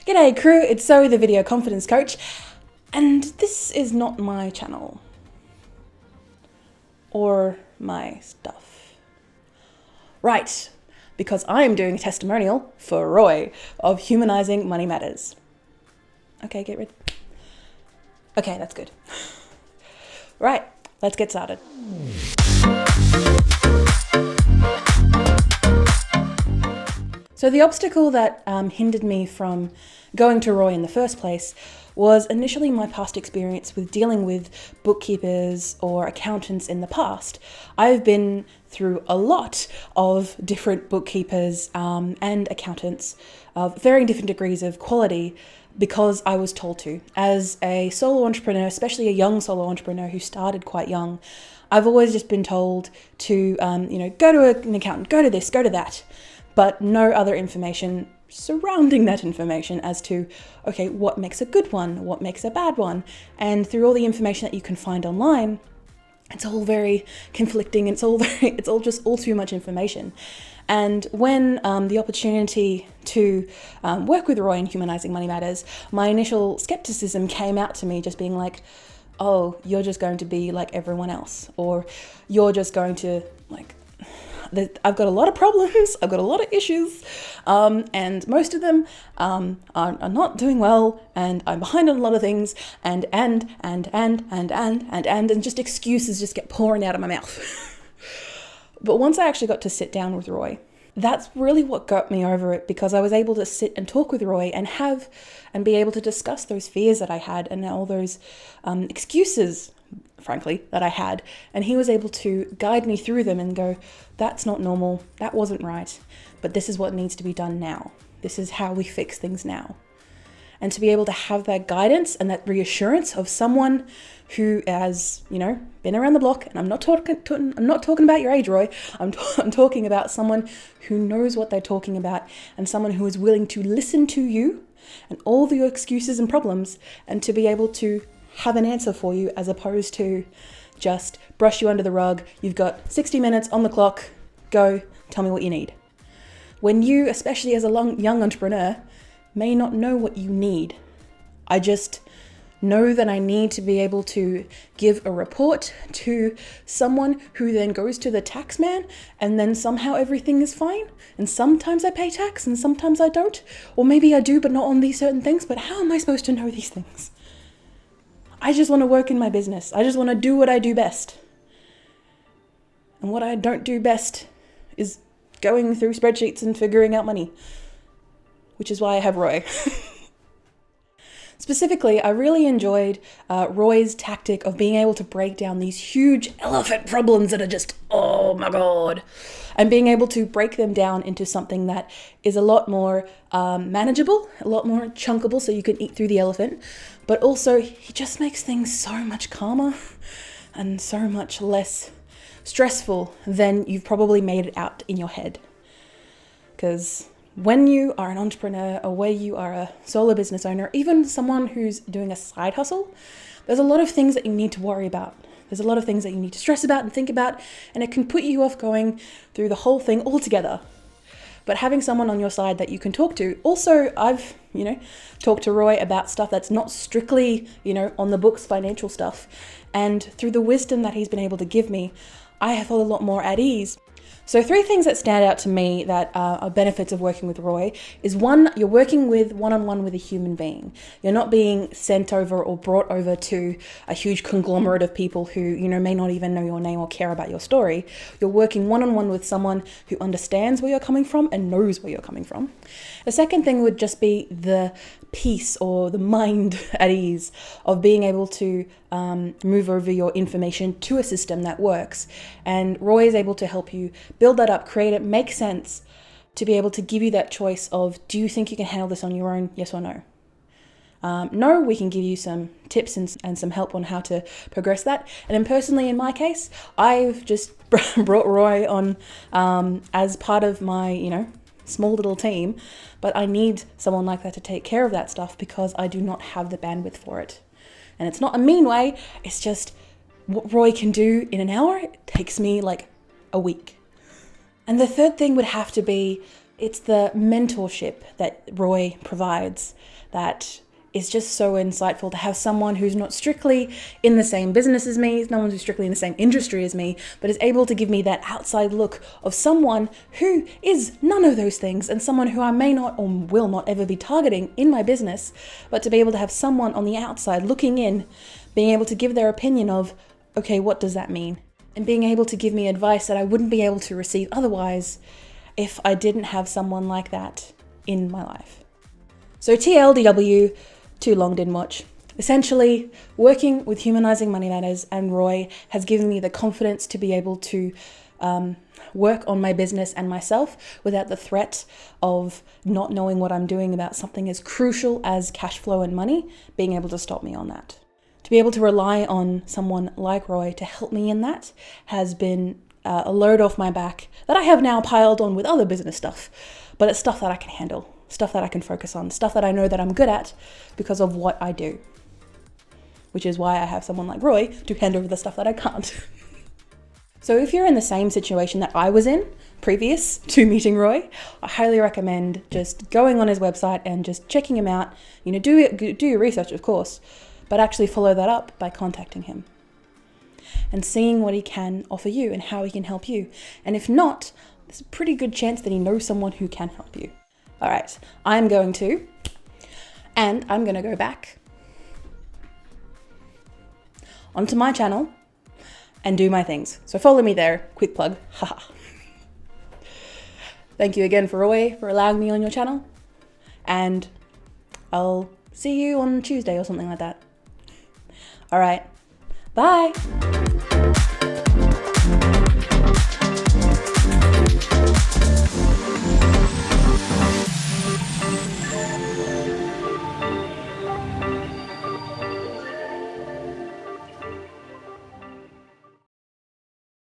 G'day crew, it's Zoe the Video Confidence Coach, and this is not my channel. Or my stuff. Right, because I am doing a testimonial for Roy of Humanising Money Matters. Okay, get rid. Okay, that's good. Right, let's get started. So the obstacle that hindered me from going to Roy in the first place was initially my past experience with dealing with bookkeepers or accountants in the past. I've been through a lot of different bookkeepers and accountants of varying different degrees of quality because I was told to. As a solo entrepreneur, especially a young solo entrepreneur who started quite young, I've always just been told to, go to an accountant, go to this, go to that, but no other information surrounding that information as to, okay, what makes a good one, what makes a bad one. And through all the information that you can find online, it's all very conflicting. It's all just all too much information. And when the opportunity to work with Roy in Humanising Money Matters, my initial skepticism came out to me just being like, oh, you're just going to be like everyone else, or you're just going to I've got a lot of problems, I've got a lot of issues, and most of them are not doing well, and I'm behind on a lot of things, and just excuses just get pouring out of my mouth. But once I actually got to sit down with Roy, that's really what got me over it, because I was able to sit and talk with Roy and be able to discuss those fears that I had and all those excuses, frankly, that I had. And he was able to guide me through them and go, that's not normal, that wasn't right, but this is what needs to be done now. This is how we fix things now. And to be able to have that guidance and that reassurance of someone who has, been around the block, and I'm not talking about your age, Roy. I'm talking about someone who knows what they're talking about, and someone who is willing to listen to you and all the excuses and problems, and to be able to have an answer for you, as opposed to just brush you under the rug. You've got 60 minutes on the clock. Go, tell me what you need. When you, especially as a young entrepreneur, may not know what you need. I just know that I need to be able to give a report to someone who then goes to the tax man, and then somehow everything is fine. And sometimes I pay tax and sometimes I don't. Or maybe I do, but not on these certain things. But how am I supposed to know these things? I just want to work in my business. I just want to do what I do best. And what I don't do best is going through spreadsheets and figuring out money, which is why I have Roy. Specifically, I really enjoyed Roy's tactic of being able to break down these huge elephant problems that are just, oh my God, and being able to break them down into something that is a lot more manageable, a lot more chunkable, so you can eat through the elephant. But also, he just makes things so much calmer and so much less stressful than you've probably made it out in your head. Because when you are an entrepreneur, or where you are a solo business owner, even someone who's doing a side hustle, there's a lot of things that you need to worry about. There's a lot of things that you need to stress about and think about, and it can put you off going through the whole thing altogether. But having someone on your side that you can talk to. Also, I've, talked to Roy about stuff that's not strictly, on the books financial stuff. And through the wisdom that he's been able to give me, I have felt a lot more at ease. So 3 things that stand out to me that are benefits of working with Roy is 1, you're working with one-on-one with a human being. You're not being sent over or brought over to a huge conglomerate of people who, may not even know your name or care about your story. You're working one-on-one with someone who understands where you're coming from and knows where you're coming from. The second thing would just be the peace or the mind at ease of being able to move over your information to a system that works. And Roy is able to help you build that up, create it, make sense, to be able to give you that choice of, do you think you can handle this on your own? Yes or no? No, we can give you some tips and some help on how to progress that. And then personally, in my case, I've just brought Roy on as part of my, small little team, but I need someone like that to take care of that stuff because I do not have the bandwidth for it. And it's not a mean way, it's just what Roy can do in an hour, it takes me like a week. And the third thing would have to be It's the mentorship that Roy provides that is just so insightful, to have someone who's not strictly in the same business as me, no one who's strictly in the same industry as me, but is able to give me that outside look of someone who is none of those things, and someone who I may not or will not ever be targeting in my business, but to be able to have someone on the outside looking in, being able to give their opinion of, okay, what does that mean? And being able to give me advice that I wouldn't be able to receive otherwise if I didn't have someone like that in my life. So TLDW, too long, didn't watch. Essentially, working with Humanising Money Matters and Roy has given me the confidence to be able to work on my business and myself without the threat of not knowing what I'm doing about something as crucial as cash flow and money, being able to stop me on that. To be able to rely on someone like Roy to help me in that has been a load off my back that I have now piled on with other business stuff, but it's stuff that I can handle. Stuff that I can focus on, stuff that I know that I'm good at because of what I do. Which is why I have someone like Roy to hand over the stuff that I can't. So if you're in the same situation that I was in previous to meeting Roy, I highly recommend just going on his website and just checking him out. Do your research, of course, but actually follow that up by contacting him and seeing what he can offer you and how he can help you. And if not, there's a pretty good chance that he knows someone who can help you. All right, I'm going to go back onto my channel and do my things. So follow me there, quick plug, haha. Thank you again for Roy for allowing me on your channel, and I'll see you on Tuesday or something like that. All right, bye.